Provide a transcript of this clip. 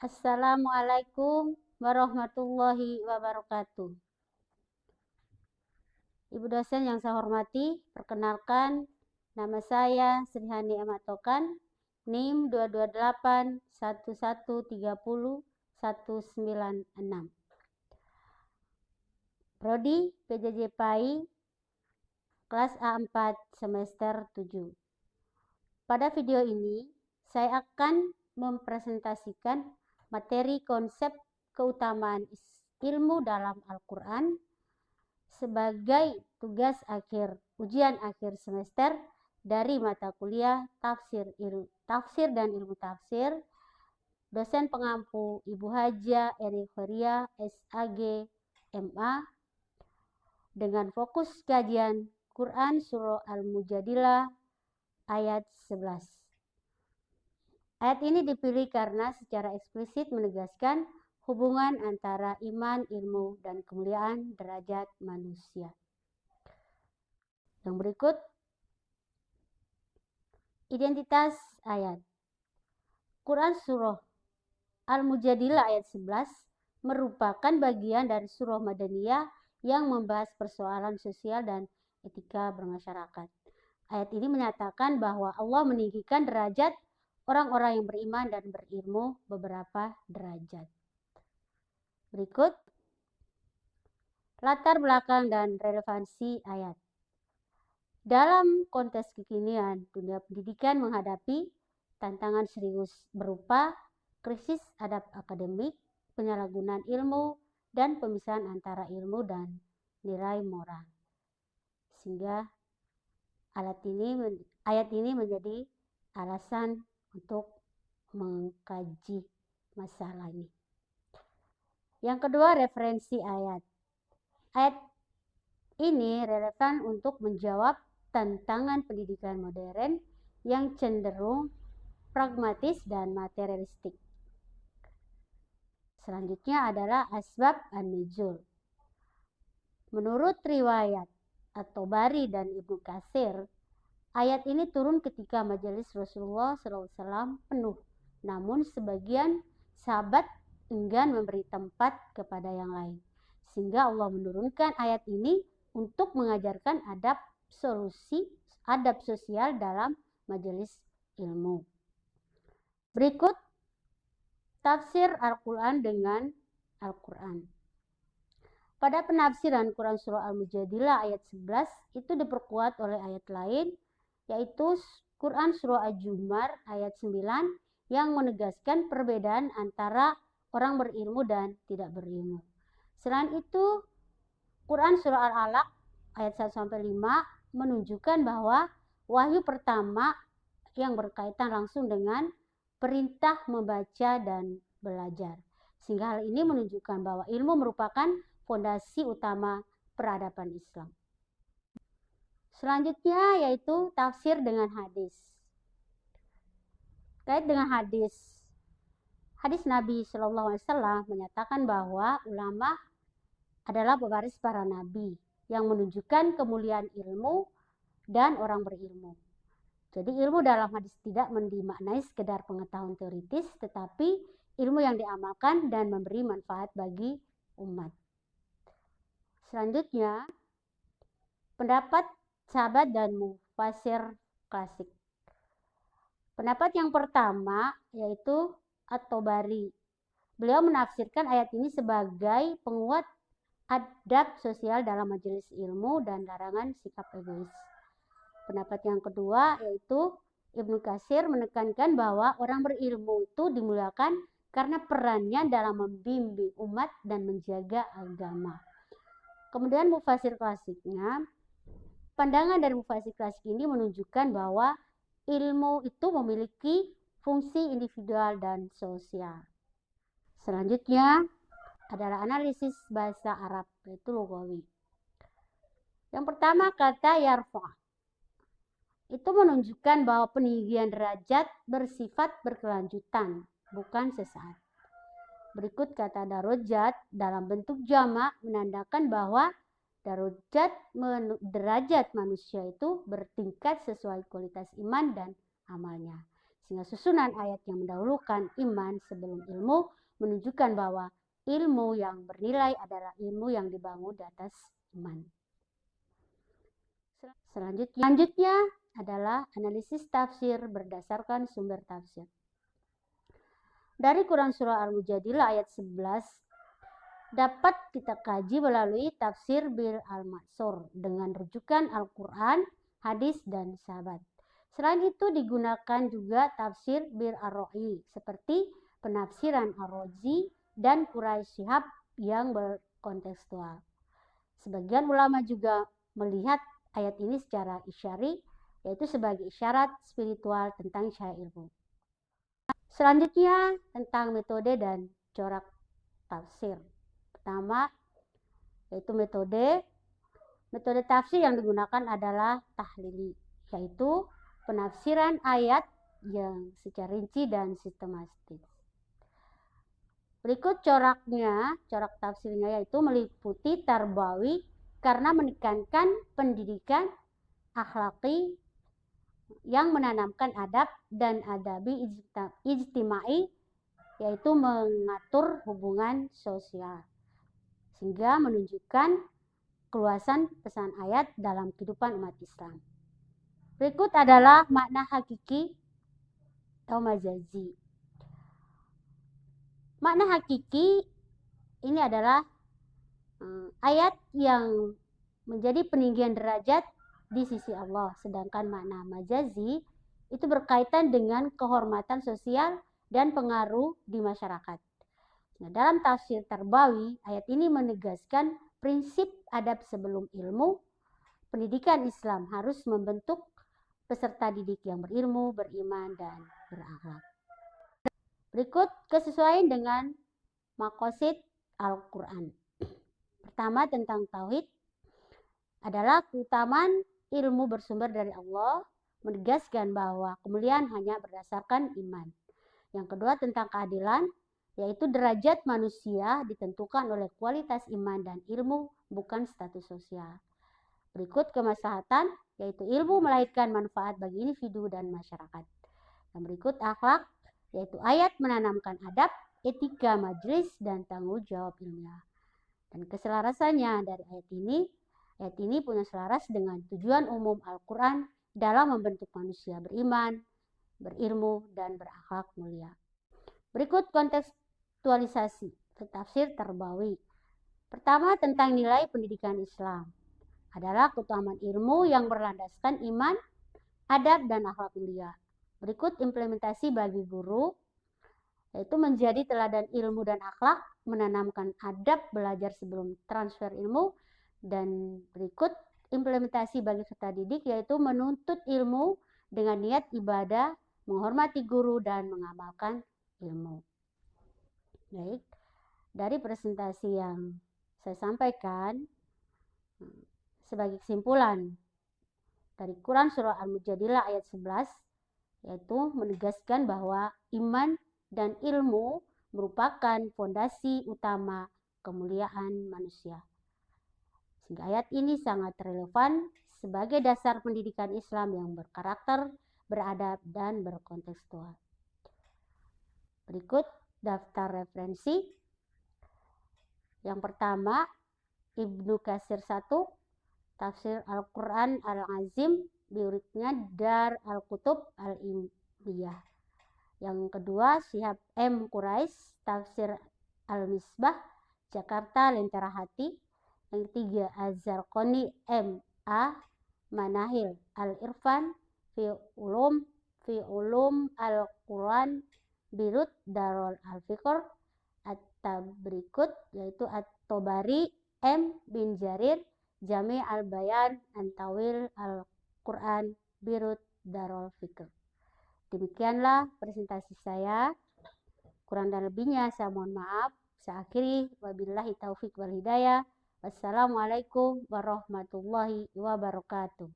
Assalamualaikum warahmatullahi wabarakatuh. Ibu dosen yang saya hormati, perkenalkan nama saya Sri Hani Ematokan, NIM 2281130 196. Prodi PJJ PAI kelas A4 semester 7. Pada video ini, saya akan mempresentasikan materi konsep keutamaan ilmu dalam Al-Quran sebagai tugas ujian akhir semester dari mata kuliah tafsir dan ilmu tafsir, dosen pengampu Ibu Haja Eri Khoria SAG MA, dengan fokus kajian Quran Surah Al-Mujadilah ayat 11. Ayat ini dipilih karena secara eksplisit menegaskan hubungan antara iman, ilmu, dan kemuliaan derajat manusia. Yang berikut, identitas ayat. Quran Surah Al-Mujadilah ayat 11 merupakan bagian dari surah Madaniyah yang membahas persoalan sosial dan etika bermasyarakat. Ayat ini menyatakan bahwa Allah meninggikan derajat orang-orang yang beriman dan berilmu beberapa derajat. Berikut, latar belakang dan relevansi ayat. Dalam konteks kekinian, dunia pendidikan menghadapi tantangan serius berupa krisis adab akademik, penyalahgunaan ilmu, dan pemisahan antara ilmu dan nilai moral. Sehingga ayat ini menjadi alasan untuk mengkaji masalah ini. Yang kedua, referensi ayat. Ayat ini relevan untuk menjawab tantangan pendidikan modern yang cenderung pragmatis dan materialistik. Selanjutnya adalah asbab an-nuzul. Menurut riwayat At-Tabari dan Ibnu Katsir, ayat ini turun ketika majelis Rasulullah SAW penuh, namun sebagian sahabat enggan memberi tempat kepada yang lain. Sehingga Allah menurunkan ayat ini untuk mengajarkan adab sosial dalam majelis ilmu. Berikut tafsir Al-Quran dengan Al-Quran. Pada penafsiran Quran Surah Al-Mujadilah ayat 11 itu diperkuat oleh ayat lain, yaitu Quran Surah Al-Jumar ayat 9 yang menegaskan perbedaan antara orang berilmu dan tidak berilmu. Selain itu, Quran Surah Al-Alaq ayat 1-5 menunjukkan bahwa wahyu pertama yang berkaitan langsung dengan perintah membaca dan belajar. Sehingga hal ini menunjukkan bahwa ilmu merupakan fondasi utama peradaban Islam. Selanjutnya yaitu tafsir dengan hadis. Terkait dengan hadis Nabi SAW menyatakan bahwa ulama adalah pewaris para nabi yang menunjukkan kemuliaan ilmu dan orang berilmu. Jadi ilmu dalam hadis tidak dimaknai sekedar pengetahuan teoritis, tetapi ilmu yang diamalkan dan memberi manfaat bagi umat. Selanjutnya, pendapat sahabat dan mufasir klasik. Pendapat yang pertama yaitu At-Tabari. Beliau menafsirkan ayat ini sebagai penguat adab sosial dalam majelis ilmu dan larangan sikap egois. Pendapat yang kedua yaitu Ibnu Katsir menekankan bahwa orang berilmu itu dimuliakan karena perannya dalam membimbing umat dan menjaga agama. Kemudian mufasir klasiknya, pandangan dari mufasir klasik ini menunjukkan bahwa ilmu itu memiliki fungsi individual dan sosial. Selanjutnya adalah analisis bahasa Arab, yaitu lugawi. Yang pertama, kata yarfa. Itu menunjukkan bahwa peninggian derajat bersifat berkelanjutan, bukan sesaat. Berikut kata darajat dalam bentuk jamak menandakan bahwa derajat manusia itu bertingkat sesuai kualitas iman dan amalnya. Sehingga susunan ayat yang mendahulukan iman sebelum ilmu menunjukkan bahwa ilmu yang bernilai adalah ilmu yang dibangun di atas iman. Selanjutnya adalah analisis tafsir berdasarkan sumber tafsir. Dari Quran Surah Al-Mujadilah ayat 11 dapat kita kaji melalui tafsir Bir Al-Mansur dengan rujukan Al-Quran, hadis, dan sahabat. Selain itu digunakan juga tafsir Bir Ar-Ra'i seperti penafsiran Ar-Razi dan Quraisy Shihab yang berkontekstual. Sebagian ulama juga melihat ayat ini secara isyari, yaitu sebagai isyarat spiritual tentang cahaya ilmu. Selanjutnya tentang metode dan corak tafsir. Pertama, yaitu metode tafsir yang digunakan adalah tahlili, yaitu penafsiran ayat yang secara rinci dan sistematis. Berikut corak tafsirnya yaitu meliputi tarbawi karena menekankan pendidikan akhlaki yang menanamkan adab dan adabi ijtimai, yaitu mengatur hubungan sosial, sehingga menunjukkan keluasan pesan ayat dalam kehidupan umat Islam. Berikut adalah makna hakiki atau majazi. Makna hakiki ini adalah ayat yang menjadi peninggian derajat di sisi Allah, sedangkan makna majazi itu berkaitan dengan kehormatan sosial dan pengaruh di masyarakat. Nah, dalam tafsir Tarbawi, ayat ini menegaskan prinsip adab sebelum ilmu. Pendidikan Islam harus membentuk peserta didik yang berilmu, beriman, dan berakhlak. Berikut kesesuaian dengan maqasid Al-Quran. Pertama, tentang tauhid adalah keutamaan ilmu bersumber dari Allah, menegaskan bahwa kemuliaan hanya berdasarkan iman. Yang kedua, tentang keadilan, yaitu derajat manusia ditentukan oleh kualitas iman dan ilmu, bukan status sosial. Berikut kemaslahatan, yaitu ilmu melahirkan manfaat bagi individu dan masyarakat. Dan berikut akhlak, yaitu ayat menanamkan adab, etika majelis, dan tanggung jawab ilmiah. Dan keselarasannya dari ayat ini punya selaras dengan tujuan umum Al-Quran dalam membentuk manusia beriman, berilmu, dan berakhlak mulia. Berikut kontekstualisasi tafsir Tarbawi. Pertama, tentang nilai pendidikan Islam adalah keutamaan ilmu yang berlandaskan iman, adab, dan akhlak mulia. Berikut implementasi bagi guru, yaitu menjadi teladan ilmu dan akhlak, menanamkan adab belajar sebelum transfer ilmu, dan berikut implementasi bagi peserta didik, yaitu menuntut ilmu dengan niat ibadah, menghormati guru, dan mengamalkan ilmu. Baik, dari presentasi yang saya sampaikan, sebagai kesimpulan dari Quran Surah Al-Mujadilah ayat 11, yaitu menegaskan bahwa iman dan ilmu merupakan fondasi utama kemuliaan manusia. Sehingga ayat ini sangat relevan sebagai dasar pendidikan Islam yang berkarakter, beradab, dan berkontekstual. Berikut daftar referensi. Yang pertama, Ibnu Katsir 1, Tafsir Al-Quran Al-Azim, biuritnya Dar Al-Kutub Al-Ilmiyah. Yang kedua, Syihab M. Quraisy, Tafsir Al-Misbah, Jakarta, Lentera Hati. Yang ketiga, Az-Zarqani M. A. Manahil Al-Irfan fi ulum Al-Quran, Birut Darul Al-Fikr. Atau berikut yaitu At-Tobari M. bin Jarir, Jami Al-Bayan Antawil Al-Quran, Birut Darul Fikr. Demikianlah presentasi saya. Kurang dan lebihnya saya mohon maaf. Saya akhiri, wabillahi taufik wal hidayah. Wassalamualaikum warahmatullahi wabarakatuh.